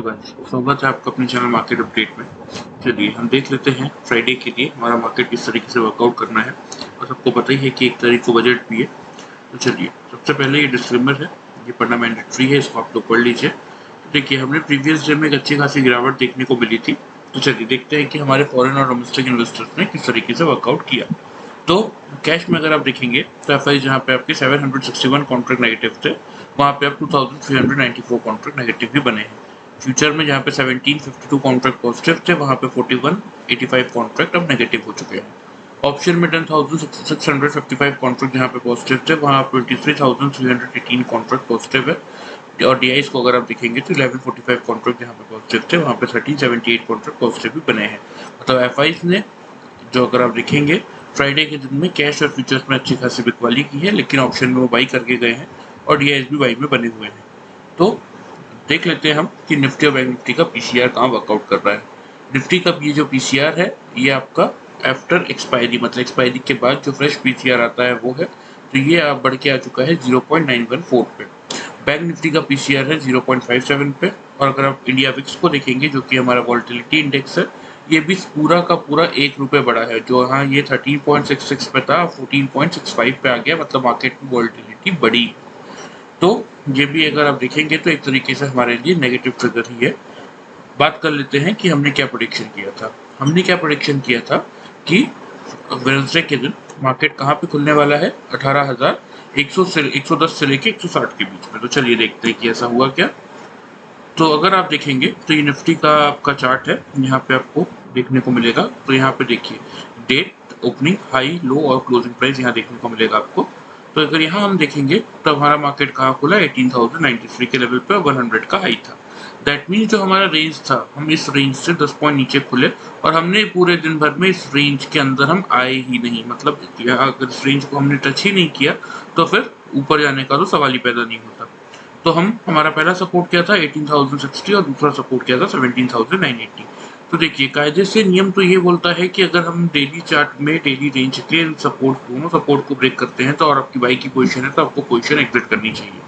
स्वागत है आपका अपने चैनल मार्केट अपडेट में। चलिए हम देख लेते हैं फ्राइडे के लिए हमारा मार्केट किस तरीके से वर्कआउट करना है। और सबको पता ही है कि 1 तारीख को बजट भी है। तो चलिए सबसे पहले ये डिस्क्लेमर है, ये पढ़ना मैंडेटरी है, इसको आप लोग पढ़ लीजिए। तो देखिए हमने प्रीवियस डे में एक अच्छी खासी गिरावट देखने को मिली थी। तो चलिए देखते हैं कि हमारे फॉरेन और डोमेस्टिक इन्वेस्टर्स ने किस तरीके से वर्कआउट किया। तो कैश में अगर आप देखेंगे तो एफ आई जहाँ पे आपके 761 कॉन्ट्रैक्ट नेगेटिव थे, वहाँ पे आप 2394 कॉन्ट्रैक्ट नेगेटिव भी बने हैं। फ्यूचर में जहाँ पे 1752 कॉन्ट्रैक्ट पॉजिटिव थे, वहाँ पे 4185 कॉन्ट्रैक्ट अब नेगेटिव हो चुके हैं। ऑप्शन में 10,655 कॉन्ट्रैक्ट जहाँ पे पॉजिटिव थे, वहाँ 23,318 कॉन्ट्रैक्ट पॉजिटिव है। और डीआईस को अगर आप देखेंगे तो 1145 कॉन्ट्रैक्ट जहाँ पे पॉजिटिव थे, वहाँ पे 1378 कॉन्ट्रैक्ट पॉजिटिव भी बने हैं। मतलब एफ ने जो अगर आप देखेंगे फ्राइडे के दिन में कैश और फ्यूचर्स में अच्छी खासी बिकवाली की है, लेकिन ऑप्शन में वो बाई करके गए हैं और डीआईएस भी बाई में बने हुए हैं। तो देख लेते हैं हम कि निफ्टी और बैंक निफ्टी का पीसीआर कहाँ वर्कआउट कर रहा है। निफ्टी का ये जो पीसीआर है ये आपका आफ्टर एक्सपायरी, मतलब एक्सपायरी के बाद जो फ्रेश पीसीआर आता है वो है। तो ये आप बढ़ के आ चुका है 0.914 पे। बैंक निफ्टी का पीसीआर है 0.57 पे। और अगर आप इंडिया विक्स को देखेंगे जो कि हमारा वॉलेटिलिटी इंडेक्स है, ये भी पूरा का पूरा 1 रुपये बढ़ा है। जो हाँ ये 13.66 पे था, 14.65 पे आ गया, मतलब मार्केट की वॉलेटिलिटी बढ़ी। तो ये भी अगर आप देखेंगे तो एक तरीके से हमारे लिए नेगेटिव ट्रिगर ही है। बात कर लेते हैं कि हमने क्या प्रेडिक्शन किया था। हमने क्या प्रेडिक्शन किया था कि वेडनेसडे के दिन मार्केट कहाँ पे खुलने वाला है, 18,100 से 110 से लेके 160 के बीच में। तो चलिए देखते हैं कि ऐसा हुआ क्या। तो अगर आप देखेंगे तो ये निफ्टी का आपका चार्ट है, यहाँ पे आपको देखने को मिलेगा। तो यहाँ पे देखिए डेट, ओपनिंग, हाई, लो और क्लोजिंग प्राइस यहाँ देखने को मिलेगा आपको। तो अगर यहाँ हम देखेंगे तो हमारा मार्केट कहाँ खुला, 18,093 के लेवल पे 100 का हाई था। दैट मीन्स जो हमारा रेंज था, हम इस रेंज से 10 पॉइंट नीचे खुले और हमने पूरे दिन भर में इस रेंज के अंदर हम आए ही नहीं। मतलब अगर इस रेंज को हमने टच ही नहीं किया तो फिर ऊपर जाने का तो सवाल ही पैदा नहीं होता। तो हम हमारा पहला सपोर्ट क्या था 18,060 और दूसरा सपोर्ट क्या था 17,980। तो देखिए कायदे से नियम तो ये बोलता है कि अगर हम डेली चार्ट में डेली रेंज के सपोर्ट दोनों सपोर्ट को ब्रेक करते हैं तो और आपकी बाई की पोजीशन है तो आपको पोजीशन एग्जिट करनी चाहिए।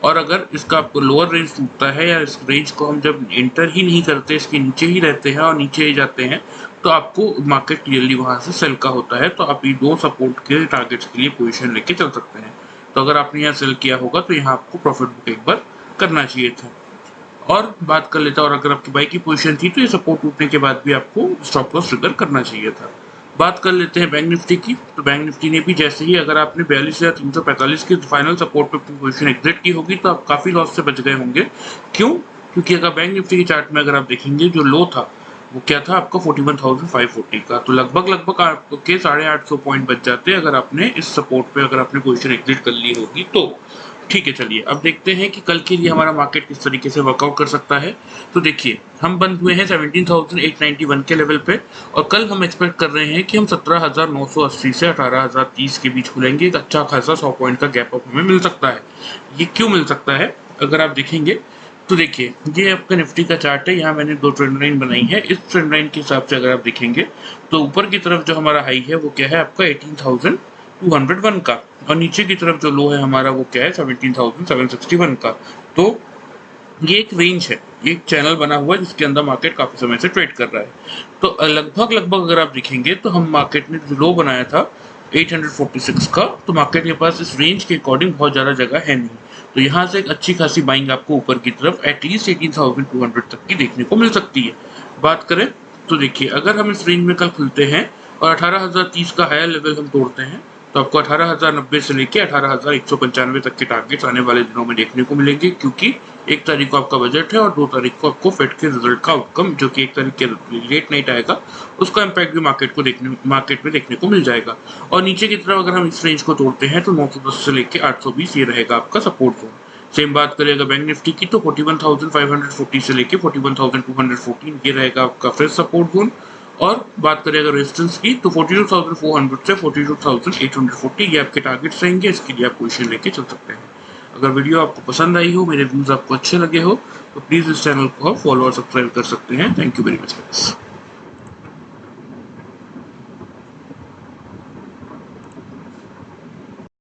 और अगर इसका आपको लोअर रेंज टूटता है या इस रेंज को हम जब एंटर ही नहीं करते, इसके नीचे ही रहते हैं और नीचे ही जाते हैं, तो आपको मार्केट क्लियरली वहां से सेल का होता है। तो आप ये दो सपोर्ट के टारगेट्स के लिए पोजीशन लेके चल सकते हैं। तो अगर आपने यहाँ सेल किया होगा तो यहाँ आपको प्रॉफिट बुक एक बार करना चाहिए था। और बात कर लेता, और अगर आपकी बाई की पोजीशन थी तो ये सपोर्ट टूटने के बाद भी आपको स्टॉप लॉस ट्रिगर करना चाहिए था। बात कर लेते हैं बैंक निफ्टी की। तो बैंक निफ्टी ने भी जैसे ही अगर आपने 42,345 की फाइनल सपोर्ट पे पोजीशन एग्जिट की होगी तो आप काफी लॉस से बच गए होंगे। क्यों? क्योंकि अगर बैंक निफ्टी की चार्ट में अगर आप देखेंगे जो लो था वो क्या था आपका 41,540 का। तो लगभग आपके 850 पॉइंट बच जाते अगर आपने इस सपोर्ट पे अगर आपने पोजीशन एग्जिट कर ली होगी तो। ठीक है, चलिए अब देखते हैं कि कल के लिए हमारा मार्केट किस तरीके से वर्कआउट कर सकता है। तो देखिए हम बंद हुए हैं 17,891 के लेवल पे और कल हम एक्सपेक्ट कर रहे हैं कि हम 17,980 से 18,030 के बीच खुलेंगे। एक अच्छा खासा 100 पॉइंट का गैप अप हमें मिल सकता है। ये क्यों मिल सकता है अगर आप देखेंगे तो देखिए ये आपका निफ्टी का चार्ट है, यहाँ मैंने दो ट्रेंड लाइन बनाई है। इस ट्रेंड लाइन के हिसाब से अगर आप देखेंगे तो ऊपर की तरफ जो हमारा हाई है वो क्या है आपका 18,201 का, और नीचे की तरफ जो लो है हमारा वो क्या है 17,761 का। तो ये एक रेंज है, ये एक चैनल बना हुआ है जिसके अंदर मार्केट काफी समय से ट्रेड कर रहा है। तो लगभग अगर आप देखेंगे तो हम मार्केट ने जो लो बनाया था 846 का, तो मार्केट के पास इस रेंज के अकॉर्डिंग बहुत ज़्यादा जगह है नहीं। तो यहाँ से एक अच्छी खासी बाइंग आपको ऊपर की तरफ एटलीस्ट 18,200 तक की देखने को मिल सकती है। बात करें तो देखिए अगर हम इस रेंज में कल खुलते हैं और 18,030 का हायर लेवल हम तोड़ते हैं तो आपको 18,090 से लेके 18,195 तक के टारगेट्स आने वाले दिनों में देखने को मिलेंगे। क्योंकि 1 तारीख को आपका बजट है और 2 तारीख को आपको फेड के रिजल्ट का आउटकम जो कि 1 तारीख के लेट नाइट आएगा उसका इम्पैक्ट भी मार्केट में देखने को मिल जाएगा। और नीचे की तरफ अगर हम इस रेंज को तोड़ते हैं तो 910 से लेके 820 ये रहेगा आपका सपोर्ट जोन। सेम बात करें अगर बैंक निफ्टी की तो 41,540 से लेके 41,214 ये रहेगा आपका फिर सपोर्ट जोन। और बात करें अगर रेजिस्टेंस की तो 42,400 से 42,840 ये आपके टारगेट्स रहेंगे। इसके लिए आप पोजीशन लेके चल सकते हैं। अगर वीडियो आपको पसंद आई हो, मेरे व्यूज आपको अच्छे लगे हो तो प्लीज़ इस चैनल को फॉलो और सब्सक्राइब कर सकते हैं। Thank you very much.